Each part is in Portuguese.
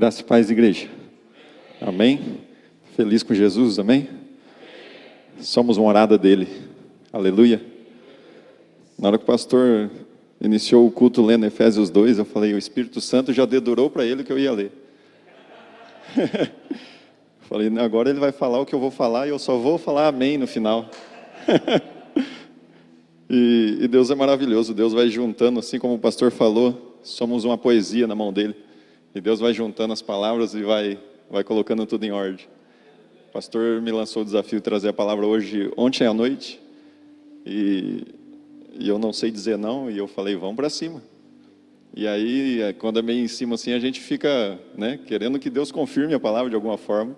Graça e paz, igreja. Amém? Feliz com Jesus, amém? Somos morada dele. Aleluia. Na hora que o pastor iniciou o culto lendo Efésios 2, eu falei, o Espírito Santo já dedurou para ele o que eu ia ler. Falei, agora ele vai falar o que eu vou falar e eu só vou falar amém no final. E Deus é maravilhoso, Deus vai juntando, assim como o pastor falou, somos uma poesia na mão dele. E Deus vai juntando as palavras e vai colocando tudo em ordem. O pastor me lançou o desafio de trazer a palavra ontem à noite. E eu não sei dizer não, e eu falei, vamos para cima. E aí, quando é meio em cima assim, a gente fica, querendo que Deus confirme a palavra de alguma forma.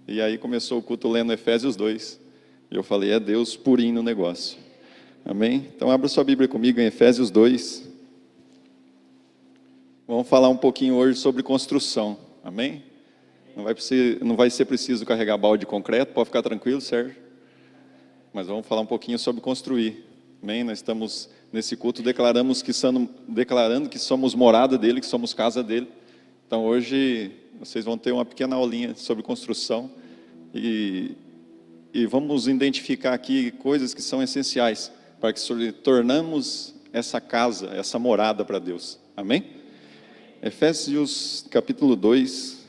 E aí começou o culto lendo Efésios 2. E eu falei, é Deus purinho no negócio. Amém? Então abra sua Bíblia comigo em Efésios 2. Vamos falar um pouquinho hoje sobre construção. Amém? Não vai ser preciso carregar balde de concreto, pode ficar tranquilo, Sérgio. Mas vamos falar um pouquinho sobre construir. Amém? Nós estamos nesse culto declarando que somos morada dele, que somos casa dele. Então hoje vocês vão ter uma pequena aulinha sobre construção e vamos identificar aqui coisas que são essenciais para que tornamos essa casa, essa morada para Deus. Amém? Efésios capítulo 2,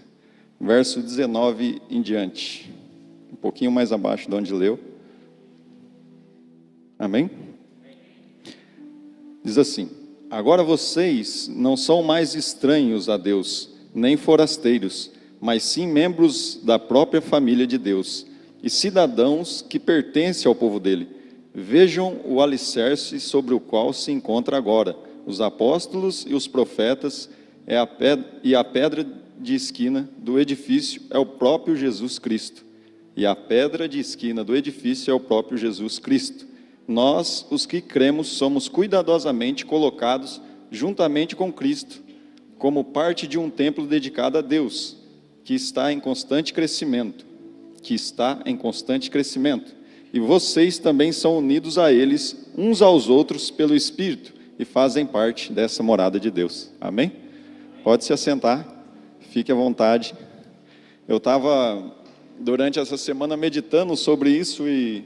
verso 19 em diante. Um pouquinho mais abaixo de onde leu. Amém? Diz assim: agora vocês não são mais estranhos a Deus, nem forasteiros, mas sim membros da própria família de Deus, e cidadãos que pertencem ao povo dele. Vejam o alicerce sobre o qual se encontra agora, os apóstolos e os profetas, e a pedra de esquina do edifício é o próprio Jesus Cristo. E a pedra de esquina do edifício é o próprio Jesus Cristo. Nós, os que cremos, somos cuidadosamente colocados juntamente com Cristo, como parte de um templo dedicado a Deus, que está em constante crescimento. E vocês também são unidos a eles, uns aos outros, pelo Espírito, e fazem parte dessa morada de Deus. Amém? Pode se assentar, fique à vontade. Eu estava, durante essa semana, meditando sobre isso e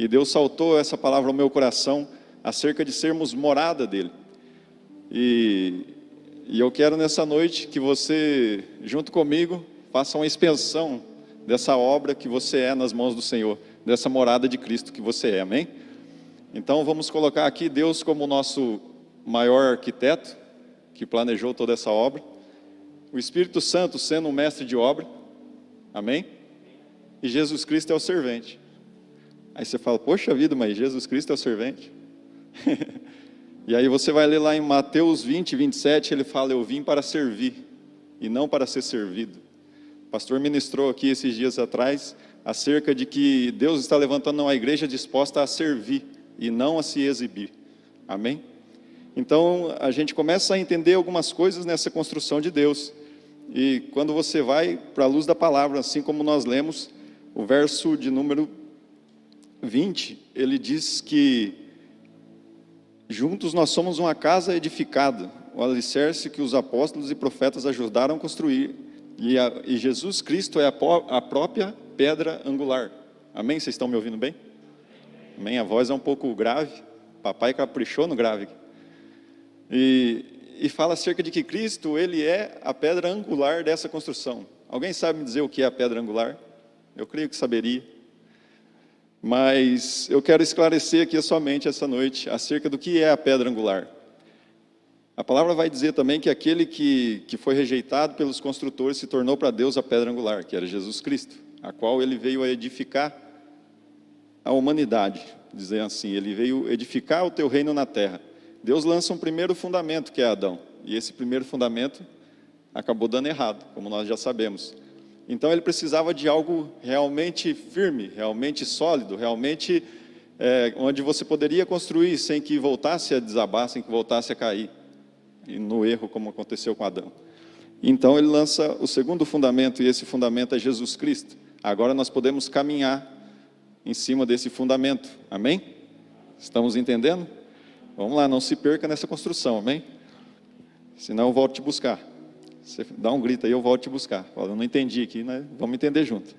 Deus saltou essa palavra ao meu coração, acerca de sermos morada dele. E eu quero nessa noite que você, junto comigo, faça uma expansão dessa obra que você é nas mãos do Senhor, dessa morada de Cristo que você é, amém? Então vamos colocar aqui Deus como nosso maior arquiteto, que planejou toda essa obra, o Espírito Santo sendo um mestre de obra, amém? E Jesus Cristo é o servente. Aí você fala, poxa vida, mas Jesus Cristo é o servente? E aí você vai ler lá em Mateus 20, 27, ele fala, eu vim para servir, e não para ser servido. O pastor ministrou aqui esses dias atrás, acerca de que Deus está levantando uma igreja disposta a servir, e não a se exibir, amém? Então, a gente começa a entender algumas coisas nessa construção de Deus. E quando você vai para a luz da palavra, assim como nós lemos, o verso de número 20, ele diz que juntos nós somos uma casa edificada, o alicerce que os apóstolos e profetas ajudaram a construir. E Jesus Cristo é a própria pedra angular. Amém? Vocês estão me ouvindo bem? Amém? A voz é um pouco grave. Papai caprichou no grave. E fala acerca de que Cristo, ele é a pedra angular dessa construção. Alguém sabe me dizer o que é a pedra angular? Eu creio que saberia. Mas eu quero esclarecer aqui somente essa noite acerca do que é a pedra angular. A palavra vai dizer também que aquele que foi rejeitado pelos construtores se tornou para Deus a pedra angular, que era Jesus Cristo, a qual ele veio a edificar a humanidade, dizendo assim, ele veio edificar o teu reino na terra. Deus lança um primeiro fundamento, que é Adão. E esse primeiro fundamento acabou dando errado, como nós já sabemos. Então ele precisava de algo realmente firme, realmente sólido, realmente onde você poderia construir sem que voltasse a desabar, sem que voltasse a cair. E no erro, como aconteceu com Adão. Então ele lança o segundo fundamento, e esse fundamento é Jesus Cristo. Agora nós podemos caminhar em cima desse fundamento. Amém? Estamos entendendo? Vamos lá, não se perca nessa construção, amém? Senão eu volto te buscar. Você dá um grito aí, eu volto te buscar. Fala, eu não entendi aqui, né? Vamos entender junto.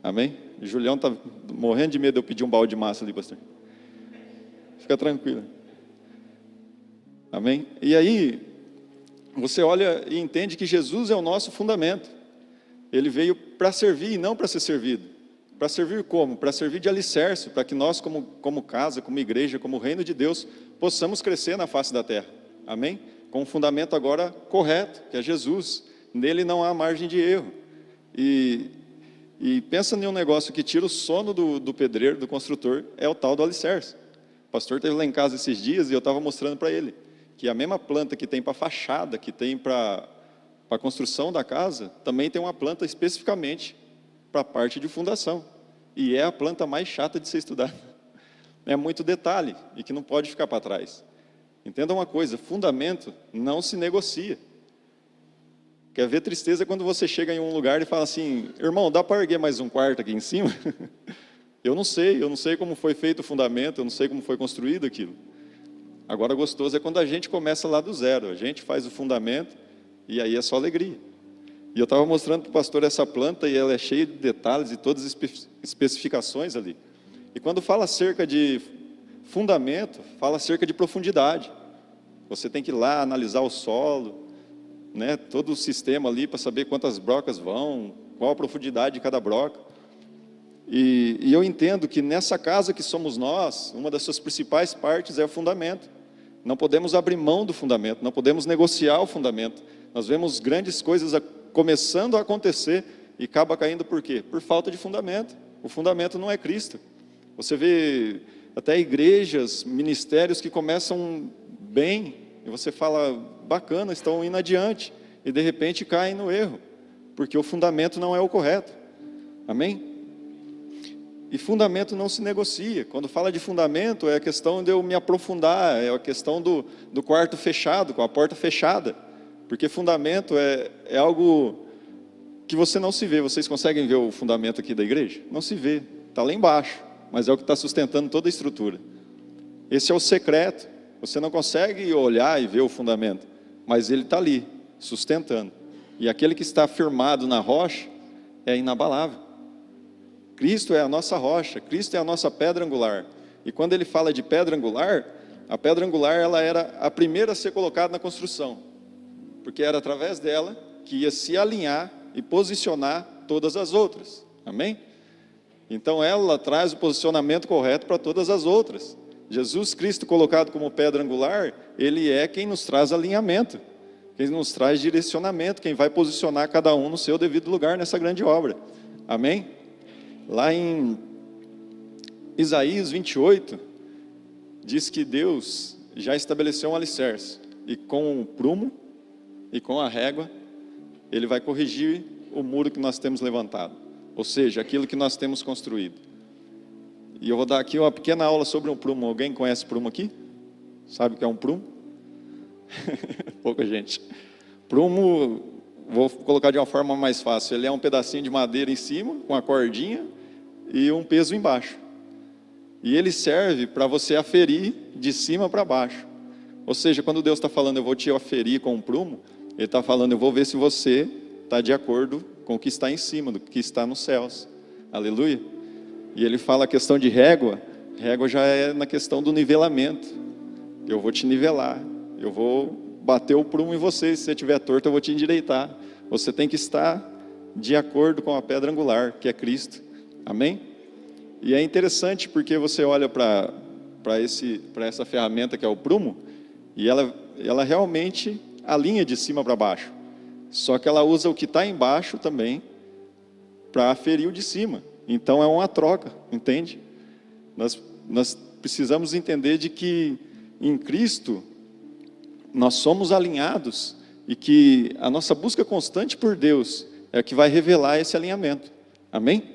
Amém? O Julião está morrendo de medo de eu pedir um balde de massa ali, pastor. Fica tranquilo. Amém? E aí, você olha e entende que Jesus é o nosso fundamento. Ele veio para servir e não para ser servido. Para servir como? Para servir de alicerce, para que nós, como casa, como igreja, como reino de Deus, possamos crescer na face da terra. Amém? Com um fundamento agora correto, que é Jesus. Nele não há margem de erro. E pensa em um negócio que tira o sono do pedreiro, do construtor, é o tal do alicerce. O pastor esteve lá em casa esses dias e eu estava mostrando para ele que a mesma planta que tem para fachada, que tem para a construção da casa, também tem uma planta especificamente para a parte de fundação. E é a planta mais chata de ser estudada. É muito detalhe e que não pode ficar para trás. Entenda uma coisa, fundamento não se negocia. Quer ver tristeza quando você chega em um lugar e fala assim, irmão, dá para erguer mais um quarto aqui em cima? Eu não sei como foi feito o fundamento, eu não sei como foi construído aquilo. Agora, gostoso é quando a gente começa lá do zero, a gente faz o fundamento e aí é só alegria. E eu estava mostrando para o pastor essa planta e ela é cheia de detalhes e todas as especificações ali. E quando fala acerca de fundamento, fala acerca de profundidade. Você tem que ir lá analisar o solo, né, todo o sistema ali para saber quantas brocas vão, qual a profundidade de cada broca. E eu entendo que nessa casa que somos nós, uma das suas principais partes é o fundamento. Não podemos abrir mão do fundamento, não podemos negociar o fundamento. Nós vemos grandes coisas começando a acontecer e acaba caindo por quê? Por falta de fundamento. O fundamento não é Cristo. Você vê até igrejas, ministérios que começam bem, e você fala, bacana, estão indo adiante, e de repente caem no erro, porque o fundamento não é o correto. Amém? E fundamento não se negocia. Quando fala de fundamento, é a questão de eu me aprofundar, é a questão do quarto fechado, com a porta fechada. Porque fundamento é algo que você não se vê. Vocês conseguem ver o fundamento aqui da igreja? Não se vê, está lá embaixo, mas é o que está sustentando toda a estrutura. Esse é o secreto. Você não consegue olhar e ver o fundamento, mas ele está ali, sustentando. E aquele que está firmado na rocha é inabalável. Cristo é a nossa rocha, Cristo é a nossa pedra angular. E quando ele fala de pedra angular, a pedra angular ela era a primeira a ser colocada na construção, porque era através dela que ia se alinhar e posicionar todas as outras. Amém? Então ela traz o posicionamento correto para todas as outras. Jesus Cristo colocado como pedra angular, ele é quem nos traz alinhamento, quem nos traz direcionamento, quem vai posicionar cada um no seu devido lugar nessa grande obra. Amém? Lá em Isaías 28, diz que Deus já estabeleceu um alicerce, e com o prumo e com a régua, Ele vai corrigir o muro que nós temos levantado, ou seja, aquilo que nós temos construído. E eu vou dar aqui uma pequena aula sobre um prumo. Alguém conhece prumo aqui? Sabe o que é um prumo? Pouca gente. Prumo, vou colocar de uma forma mais fácil, ele é um pedacinho de madeira em cima, com a cordinha, e um peso embaixo. E ele serve para você aferir de cima para baixo. Ou seja, quando Deus está falando, eu vou te aferir com um prumo, Ele está falando, eu vou ver se você está de acordo com o que está em cima, do que está nos céus. Aleluia. E ele fala a questão de régua, régua já é na questão do nivelamento. Eu vou te nivelar, eu vou bater o prumo em você, se você estiver torto eu vou te endireitar. Você tem que estar de acordo com a pedra angular, que é Cristo. Amém? E é interessante porque você olha para essa ferramenta que é o prumo, e ela realmente alinha de cima para baixo. Só que ela usa o que está embaixo também para aferir o de cima. Então é uma troca, entende? Nós precisamos entender de que em Cristo nós somos alinhados e que a nossa busca constante por Deus é que vai revelar esse alinhamento. Amém?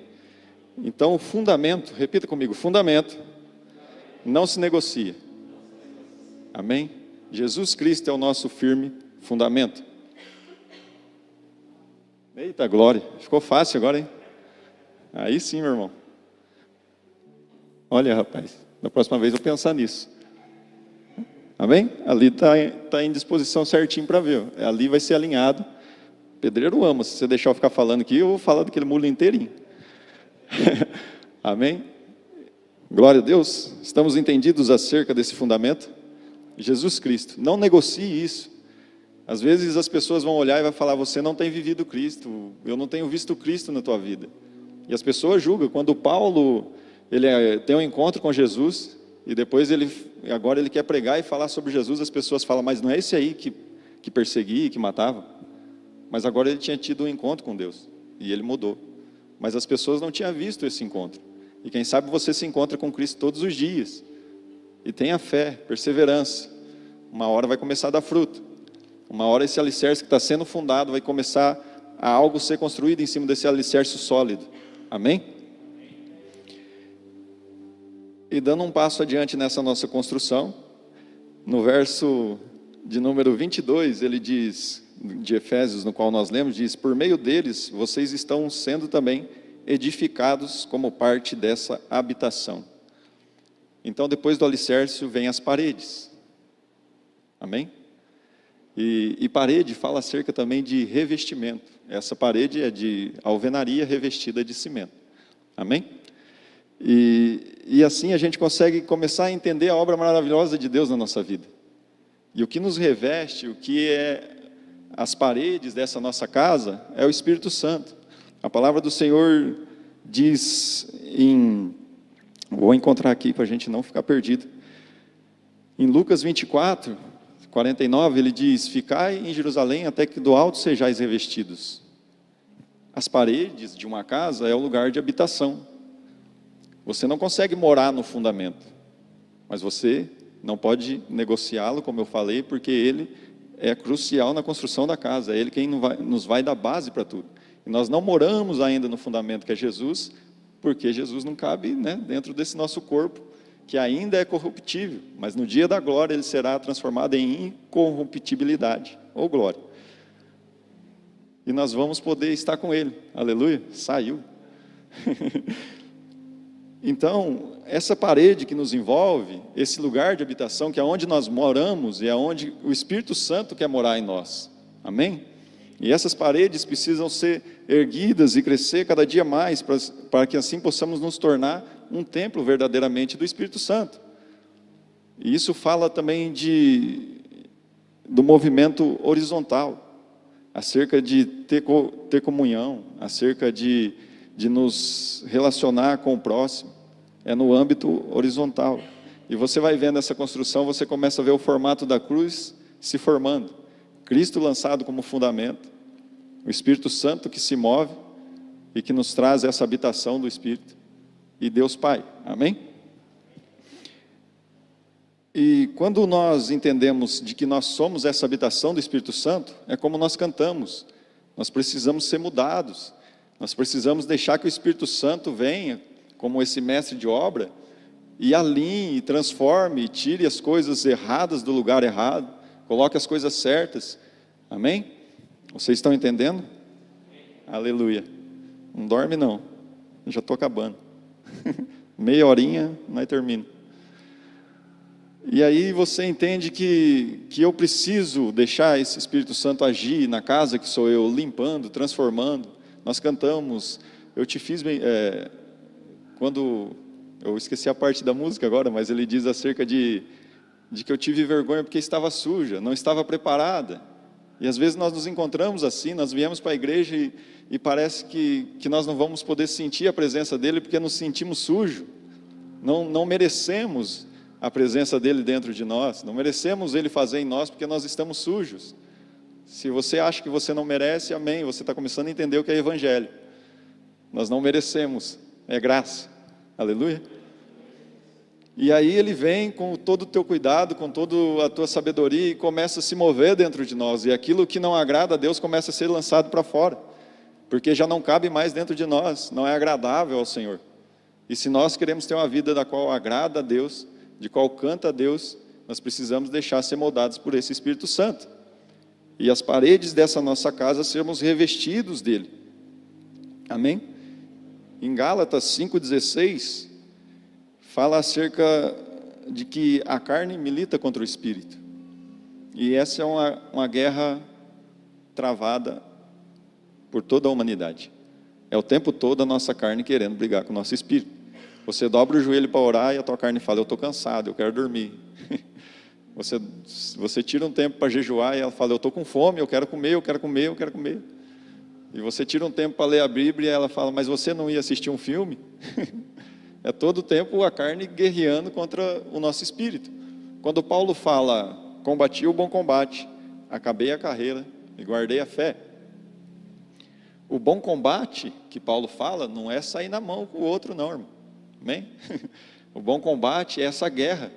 Então o fundamento, repita comigo, fundamento não se negocia. Amém? Jesus Cristo é o nosso firme fundamento. Eita glória, ficou fácil agora, hein? Aí sim, meu irmão. Olha, rapaz, da próxima vez eu vou pensar nisso. Amém? Ali está em disposição certinho para ver. Ali vai ser alinhado Pedreiro ama. Se você deixar eu ficar falando aqui, eu vou falar daquele muro inteirinho. Amém? Glória a Deus. Estamos entendidos acerca desse fundamento? Jesus Cristo. Não negocie isso. Às vezes as pessoas vão olhar e vão falar, você não tem vivido Cristo, eu não tenho visto Cristo na tua vida. E as pessoas julgam. Quando Paulo tem um encontro com Jesus, e depois agora ele quer pregar e falar sobre Jesus, as pessoas falam, mas não é esse aí que perseguia e que matava? Mas agora ele tinha tido um encontro com Deus, e ele mudou. Mas as pessoas não tinham visto esse encontro. E quem sabe você se encontra com Cristo todos os dias. E tenha fé, perseverança. Uma hora vai começar a dar fruto. Uma hora esse alicerce que está sendo fundado vai começar a algo ser construído em cima desse alicerce sólido. Amém? E dando um passo adiante nessa nossa construção, no verso de número 22, ele diz, de Efésios, no qual nós lemos, diz, por meio deles, vocês estão sendo também edificados como parte dessa habitação. Então, depois do alicerce, vem as paredes. Amém? E parede fala acerca também de revestimento. Essa parede é de alvenaria revestida de cimento. Amém? E assim a gente consegue começar a entender a obra maravilhosa de Deus na nossa vida. E o que nos reveste, o que é as paredes dessa nossa casa, é o Espírito Santo. A palavra do Senhor diz vou encontrar aqui para a gente não ficar perdido. Em Lucas 24, 49, ele diz, ficai em Jerusalém até que do alto sejais revestidos. As paredes de uma casa é o lugar de habitação. Você não consegue morar no fundamento, mas você não pode negociá-lo, como eu falei, porque ele é crucial na construção da casa, é ele quem nos vai dar base para tudo. E nós não moramos ainda no fundamento que é Jesus, porque Jesus não cabe, dentro desse nosso corpo, que ainda é corruptível, mas no dia da glória ele será transformado em incorruptibilidade, ou glória. E nós vamos poder estar com ele, aleluia, saiu. Então, essa parede que nos envolve, esse lugar de habitação, que é onde nós moramos, e é onde o Espírito Santo quer morar em nós, amém? E essas paredes precisam ser erguidas e crescer cada dia mais, para que assim possamos nos tornar um templo verdadeiramente do Espírito Santo. E isso fala também do movimento horizontal, acerca de ter comunhão, acerca de nos relacionar com o próximo, é no âmbito horizontal. E você vai vendo essa construção, você começa a ver o formato da cruz se formando, Cristo lançado como fundamento, o Espírito Santo que se move e que nos traz essa habitação do Espírito, e Deus Pai, amém? E quando nós entendemos de que nós somos essa habitação do Espírito Santo, é como nós cantamos, nós precisamos ser mudados, nós precisamos deixar que o Espírito Santo venha, como esse mestre de obra, e alinhe, transforme, tire as coisas erradas do lugar errado, coloque as coisas certas, amém? Vocês estão entendendo? Aleluia. Não dorme não, já estou acabando. Meia horinha, nós termina. E aí você entende que eu preciso deixar esse Espírito Santo agir na casa que sou eu, limpando, transformando. Nós cantamos, eu te fiz bem, quando, eu esqueci a parte da música agora, mas ele diz acerca de que eu tive vergonha porque estava suja, não estava preparada. E às vezes nós nos encontramos assim, nós viemos para a igreja e parece que nós não vamos poder sentir a presença dele porque nos sentimos sujos. Não merecemos a presença dele dentro de nós, não merecemos ele fazer em nós porque nós estamos sujos. Se você acha que você não merece, amém, você está começando a entender o que é evangelho. Nós não merecemos, é graça, aleluia. E aí ele vem com todo o teu cuidado, com toda a tua sabedoria e começa a se mover dentro de nós. E aquilo que não agrada a Deus começa a ser lançado para fora, porque já não cabe mais dentro de nós, não é agradável ao Senhor. E se nós queremos ter uma vida da qual agrada a Deus, de qual canta a Deus, nós precisamos deixar ser moldados por esse Espírito Santo. E as paredes dessa nossa casa sermos revestidos dele. Amém? Em Gálatas 5,16, fala acerca de que a carne milita contra o Espírito. E essa é uma guerra travada por toda a humanidade. É o tempo todo a nossa carne querendo brigar com o nosso espírito. Você dobra o joelho para orar e a tua carne fala, eu estou cansado, eu quero dormir. Você tira um tempo para jejuar e ela fala, eu estou com fome, eu quero comer, eu quero comer, eu quero comer. E você tira um tempo para ler a Bíblia e ela fala, mas você não ia assistir um filme? É todo o tempo a carne guerreando contra o nosso espírito. Quando Paulo fala, combati o bom combate, acabei a carreira e guardei a fé. O bom combate que Paulo fala não é sair na mão com o outro não, irmão. Amém? O bom combate é essa guerra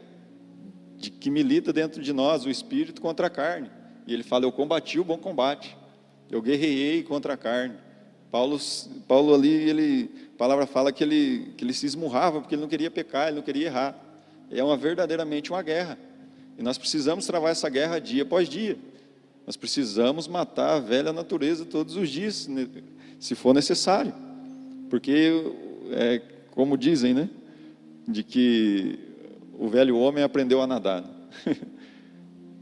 que milita dentro de nós, o espírito contra a carne. E ele fala, eu combati o bom combate, eu guerreiei contra a carne. Paulo ali, a palavra fala que ele se esmurrava, porque ele não queria pecar, ele não queria errar. É verdadeiramente uma guerra. E nós precisamos travar essa guerra dia após dia. Nós precisamos matar a velha natureza todos os dias, se for necessário. Porque, como dizem, né? De que o velho homem aprendeu a nadar.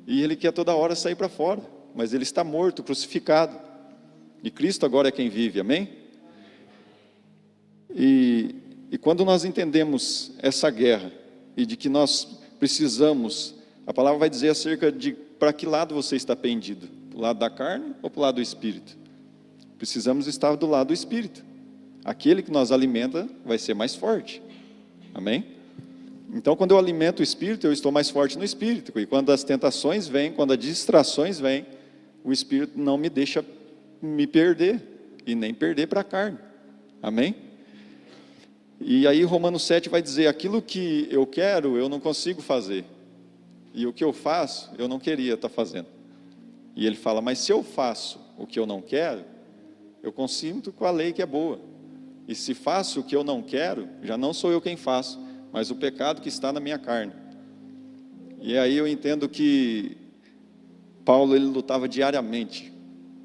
E ele quer toda hora sair para fora. Mas ele está morto, crucificado. E Cristo agora é quem vive, amém? E quando nós entendemos essa guerra, e de que nós precisamos, a palavra vai dizer acerca de para que lado você está pendido, para o lado da carne ou para o lado do Espírito? Precisamos estar do lado do Espírito. Aquele que nos alimenta vai ser mais forte, amém? Então quando eu alimento o Espírito, eu estou mais forte no Espírito, e quando as tentações vêm, quando as distrações vêm, o Espírito não me deixa me perder, e nem perder para a carne, amém? E aí Romanos 7 vai dizer, aquilo que eu quero, eu não consigo fazer, e o que eu faço, eu não queria estar fazendo. E ele fala, mas se eu faço o que eu não quero, eu consinto com a lei que é boa, e se faço o que eu não quero, já não sou eu quem faço, mas o pecado que está na minha carne. E aí eu entendo que Paulo, ele lutava diariamente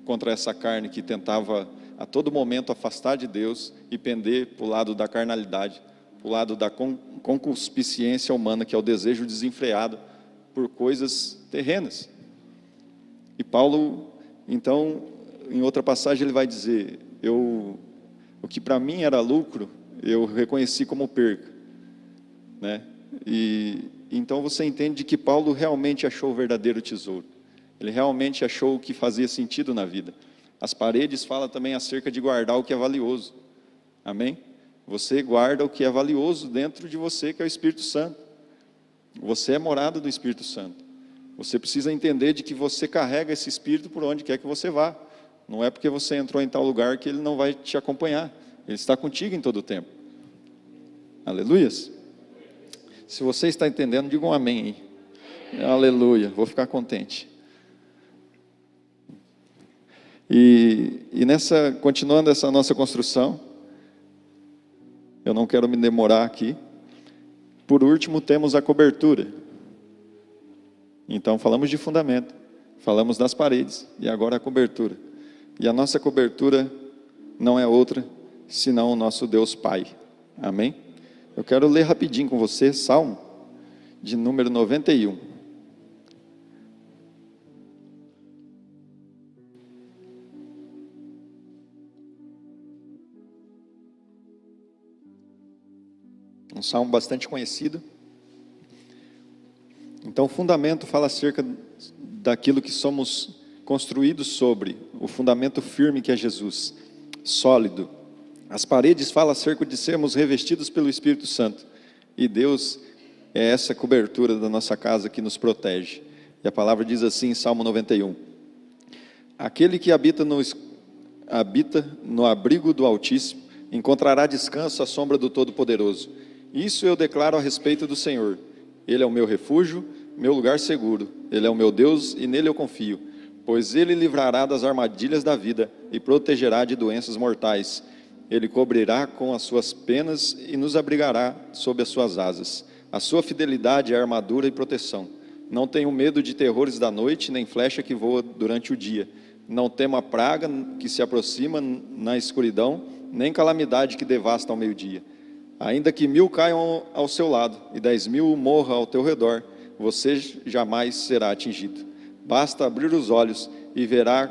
contra essa carne que tentava a todo momento afastar de Deus e pender para o lado da carnalidade, para o lado da concupiscência humana, que é o desejo desenfreado por coisas terrenas. E Paulo, então, em outra passagem ele vai dizer, o que para mim era lucro, eu reconheci como perca, né? E então você entende que Paulo realmente achou o verdadeiro tesouro. Ele realmente achou o que fazia sentido na vida. As paredes falam também acerca de guardar o que é valioso. Amém? Você guarda o que é valioso dentro de você, que é o Espírito Santo. Você é morada do Espírito Santo. Você precisa entender de que você carrega esse Espírito por onde quer que você vá. Não é porque você entrou em tal lugar que ele não vai te acompanhar. Ele está contigo em todo o tempo. Aleluias. Se você está entendendo, diga um amém aí. Aleluia, vou ficar contente. E continuando essa nossa construção, eu não quero me demorar aqui. Por último, temos a cobertura. Então, falamos de fundamento, falamos das paredes, e agora a cobertura. E a nossa cobertura não é outra, senão o nosso Deus Pai. Amém? Eu quero ler rapidinho com você, Salmo, de número 91. Um salmo bastante conhecido. Então, o fundamento fala acerca daquilo que somos construídos sobre, o fundamento firme que é Jesus, sólido. As paredes falam acerca de sermos revestidos pelo Espírito Santo. E Deus é essa cobertura da nossa casa que nos protege. E a palavra diz assim em Salmo 91. Aquele que habita no abrigo do Altíssimo, encontrará descanso à sombra do Todo-Poderoso. Isso eu declaro a respeito do Senhor. Ele é o meu refúgio, meu lugar seguro. Ele é o meu Deus e nele eu confio. Pois ele livrará das armadilhas da vida e protegerá de doenças mortais. Ele cobrirá com as suas penas e nos abrigará sob as suas asas. A sua fidelidade é armadura e proteção. Não tenho medo de terrores da noite, nem flecha que voa durante o dia. Não temo a praga que se aproxima na escuridão, nem calamidade que devasta ao meio-dia. Ainda que 1000 caiam ao seu lado e 10.000 morram ao teu redor, você jamais será atingido. Basta abrir os olhos e verá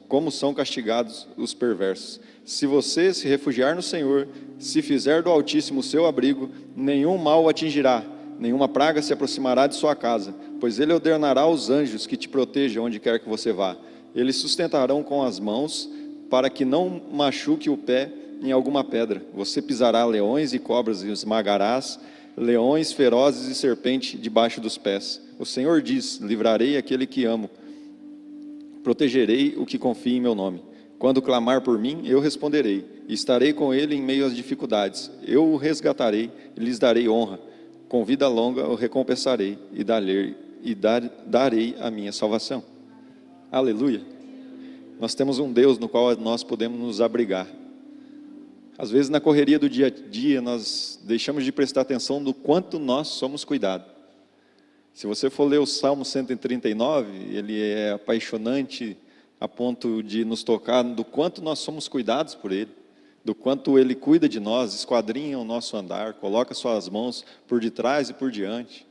como são castigados os perversos. Se você se refugiar no Senhor, se fizer do Altíssimo seu abrigo, nenhum mal o atingirá, nenhuma praga se aproximará de sua casa, pois ele ordenará aos anjos que te protejam onde quer que você vá. Eles sustentarão com as mãos, para que não machuque o pé em alguma pedra. Você pisará leões e cobras e esmagarás leões ferozes e serpente debaixo dos pés. O Senhor diz: livrarei aquele que amo, protegerei o que confia em meu nome. Quando clamar por mim, eu responderei, e estarei com ele em meio às dificuldades. Eu o resgatarei e lhes darei honra. Com vida longa o recompensarei e darei a minha salvação. Aleluia! Nós temos um Deus no qual nós podemos nos abrigar. Às vezes na correria do dia a dia nós deixamos de prestar atenção do quanto nós somos cuidados. Se você for ler o Salmo 139, ele é apaixonante a ponto de nos tocar do quanto nós somos cuidados por Ele, do quanto Ele cuida de nós, esquadrinha o nosso andar, coloca suas mãos por detrás e por diante.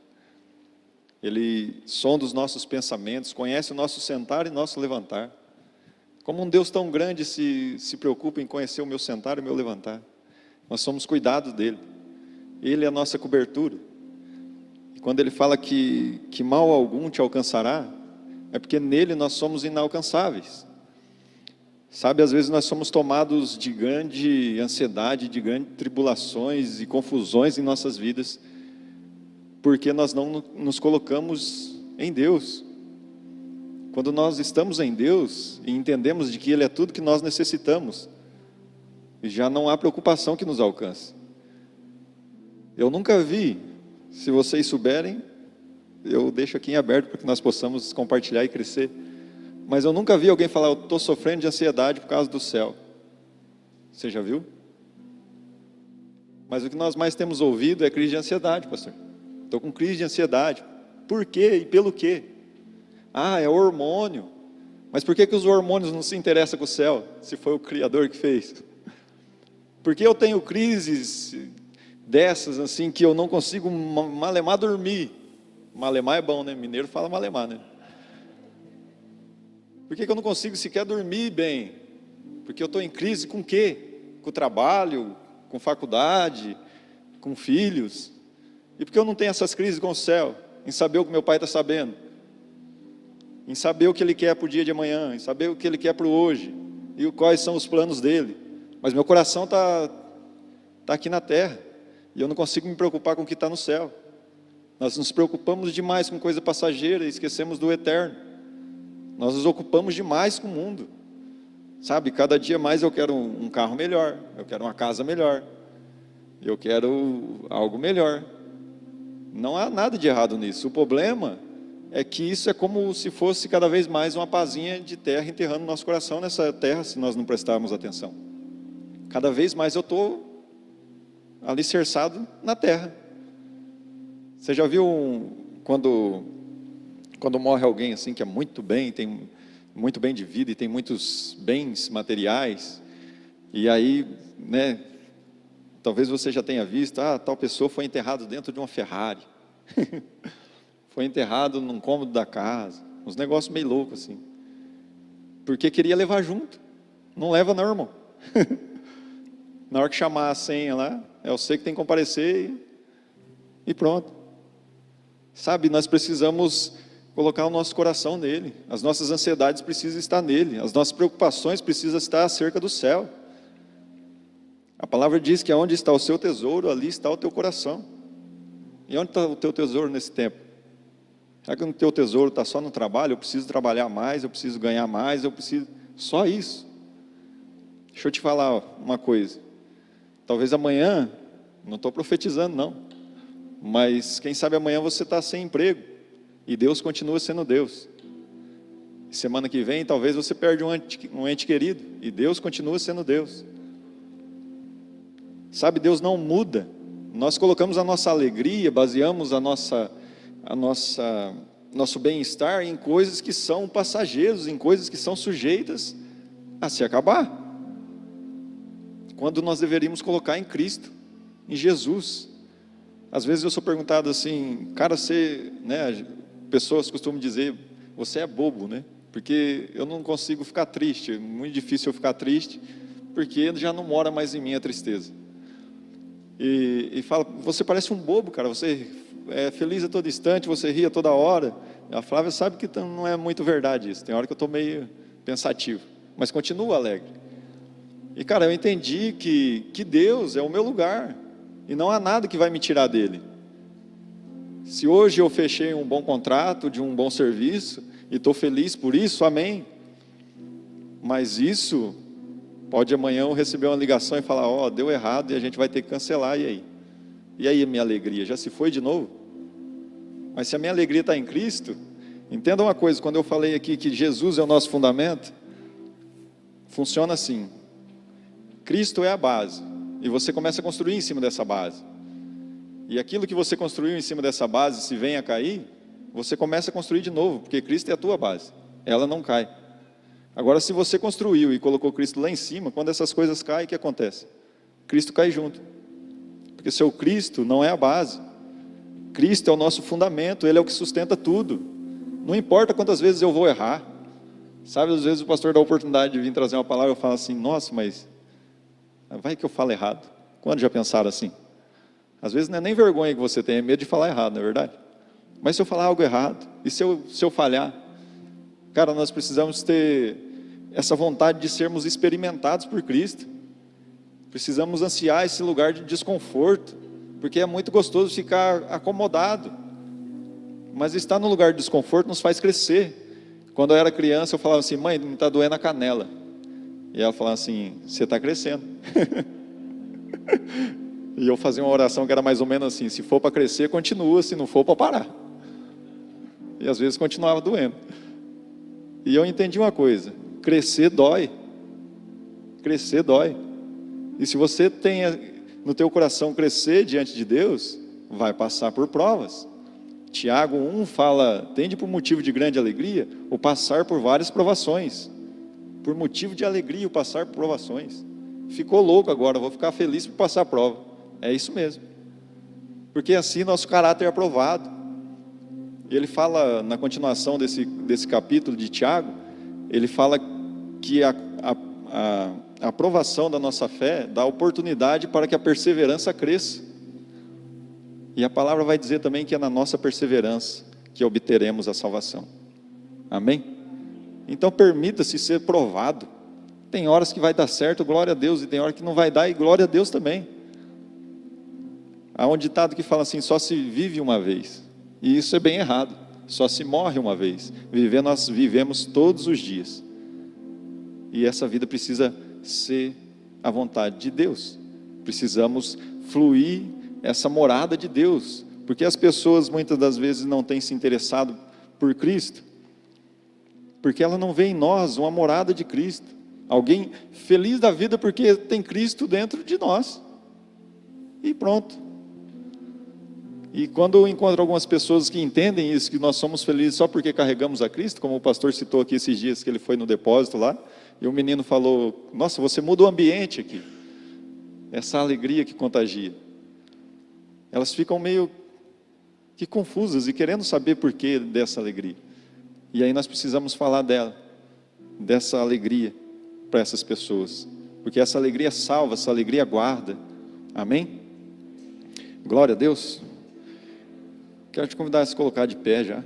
Ele sonda os nossos pensamentos, conhece o nosso sentar e nosso levantar. Como um Deus tão grande se preocupa em conhecer o meu sentar e o meu levantar. Nós somos cuidados dEle. Ele é a nossa cobertura. E quando Ele fala que mal algum te alcançará, é porque nele nós somos inalcançáveis. Sabe, às vezes nós somos tomados de grande ansiedade, de grandes tribulações e confusões em nossas vidas, porque nós não nos colocamos em Deus. Quando nós estamos em Deus e entendemos de que Ele é tudo que nós necessitamos, já não há preocupação que nos alcance. Eu nunca vi, se vocês souberem, eu deixo aqui em aberto para que nós possamos compartilhar e crescer. Mas eu nunca vi alguém falar: eu estou sofrendo de ansiedade por causa do céu. Você já viu? Mas o que nós mais temos ouvido é crise de ansiedade, pastor. Estou com crise de ansiedade. Por quê e pelo quê? Ah, é hormônio. Mas por que os hormônios não se interessam com o céu, se foi o Criador que fez? Por que eu tenho crises dessas, assim, que eu não consigo malemar dormir? Malemar é bom, né? Mineiro fala malemar, né? Por que eu não consigo sequer dormir bem? Porque eu estou em crise com o quê? Com o trabalho, com faculdade, com filhos. E por que eu não tenho essas crises com o céu? Em saber o que meu pai está sabendo. Em saber o que Ele quer para o dia de amanhã. Em saber o que Ele quer para o hoje. E quais são os planos dEle. Mas meu coração está aqui na terra. E eu não consigo me preocupar com o que está no céu. Nós nos preocupamos demais com coisa passageira e esquecemos do eterno. Nós nos ocupamos demais com o mundo. Sabe, cada dia mais eu quero um carro melhor, eu quero uma casa melhor, eu quero algo melhor. Não há nada de errado nisso. O problema é que isso é como se fosse cada vez mais uma pazinha de terra enterrando o nosso coração nessa terra, se nós não prestarmos atenção. Cada vez mais eu estou alicerçado na terra. Você já viu quando morre alguém assim que é muito bem, tem muito bem de vida e tem muitos bens materiais, e aí, né, talvez você já tenha visto, tal pessoa foi enterrado dentro de uma Ferrari, foi enterrado num cômodo da casa, uns negócios meio loucos assim, porque queria levar junto. Não leva não, irmão. Na hora que chamar a senha lá, é você que tem que comparecer e pronto. Sabe, nós precisamos colocar o nosso coração nele, as nossas ansiedades precisam estar nele, as nossas preocupações precisam estar acerca do céu. A palavra diz que onde está o seu tesouro, ali está o teu coração. E onde está o teu tesouro nesse tempo? Será que o teu tesouro está só no trabalho? Eu preciso trabalhar mais, eu preciso ganhar mais, eu preciso... Só isso. Deixa eu te falar uma coisa. Talvez amanhã, não estou profetizando não, mas quem sabe amanhã você está sem emprego, e Deus continua sendo Deus. Semana que vem talvez você perde um ente querido, e Deus continua sendo Deus. Sabe, Deus não muda. Nós colocamos a nossa alegria, baseamos nosso bem-estar em coisas que são passageiros, em coisas que são sujeitas a se acabar, quando nós deveríamos colocar em Cristo, em Jesus. Às vezes eu sou perguntado assim, cara, pessoas costumam dizer, você é bobo, né? porque eu não consigo ficar triste, é muito difícil eu ficar triste, porque já não mora mais em mim a tristeza. E fala, você parece um bobo, cara, você é feliz a todo instante, você ri a toda hora. A Flávia sabe que não é muito verdade isso, tem hora que eu estou meio pensativo, mas continuo alegre. E cara, eu entendi que Deus é o meu lugar, e não há nada que vai me tirar dele. Se hoje eu fechei um bom contrato, de um bom serviço, e estou feliz por isso, amém. Mas isso, pode amanhã eu receber uma ligação e falar, ó, deu errado e a gente vai ter que cancelar, e aí? E aí a minha alegria, já se foi de novo? Mas se a minha alegria está em Cristo, entenda uma coisa, quando eu falei aqui que Jesus é o nosso fundamento, funciona assim, Cristo é a base, e você começa a construir em cima dessa base. E aquilo que você construiu em cima dessa base, se vem a cair, você começa a construir de novo, porque Cristo é a tua base, ela não cai. Agora, se você construiu e colocou Cristo lá em cima, quando essas coisas caem, o que acontece? Cristo cai junto, porque seu Cristo não é a base, Cristo é o nosso fundamento, Ele é o que sustenta tudo. Não importa quantas vezes eu vou errar, sabe, às vezes o pastor dá a oportunidade de vir trazer uma palavra, eu falo assim, nossa, mas vai que eu falo errado. Quando já pensaram assim? Às vezes não é nem vergonha que você tem, é medo de falar errado, não é verdade? Mas se eu falar algo errado, e se eu falhar? Cara, nós precisamos ter essa vontade de sermos experimentados por Cristo. Precisamos ansiar esse lugar de desconforto, porque é muito gostoso ficar acomodado. Mas estar no lugar de desconforto nos faz crescer. Quando eu era criança, eu falava assim, mãe, me está doendo a canela. E ela falava assim, você está crescendo. E eu fazia uma oração que era mais ou menos assim, se for para crescer, continua, se não for, para parar. E às vezes continuava doendo. E eu entendi uma coisa, crescer dói. Crescer dói. E se você tem no teu coração crescer diante de Deus, vai passar por provas. Tiago 1 fala, tende por motivo de grande alegria, o passar por várias provações. Por motivo de alegria, o passar por provações. Ficou louco agora, vou ficar feliz por passar a prova. É isso mesmo. Porque assim nosso caráter é aprovado. E ele fala, na continuação desse capítulo de Tiago, ele fala que a aprovação da nossa fé dá oportunidade para que a perseverança cresça. E a palavra vai dizer também que é na nossa perseverança que obteremos a salvação. Amém? Então permita-se ser provado. Tem horas que vai dar certo, glória a Deus, e tem horas que não vai dar, e glória a Deus também. Há um ditado que fala assim, só se vive uma vez. E isso é bem errado. Só se morre uma vez. Viver, nós vivemos todos os dias. E essa vida precisa ser a vontade de Deus. Precisamos fluir essa morada de Deus. Porque as pessoas muitas das vezes não têm se interessado por Cristo. Porque ela não vê em nós uma morada de Cristo. Alguém feliz da vida porque tem Cristo dentro de nós. E pronto. E quando eu encontro algumas pessoas que entendem isso, que nós somos felizes só porque carregamos a Cristo, como o pastor citou aqui esses dias, que ele foi no depósito lá, e o menino falou, nossa, você muda o ambiente aqui. Essa alegria que contagia. Elas ficam meio que confusas e querendo saber por que dessa alegria. E aí nós precisamos falar dela, dessa alegria para essas pessoas. Porque essa alegria salva, essa alegria guarda. Amém? Glória a Deus. Quero te convidar a se colocar de pé já.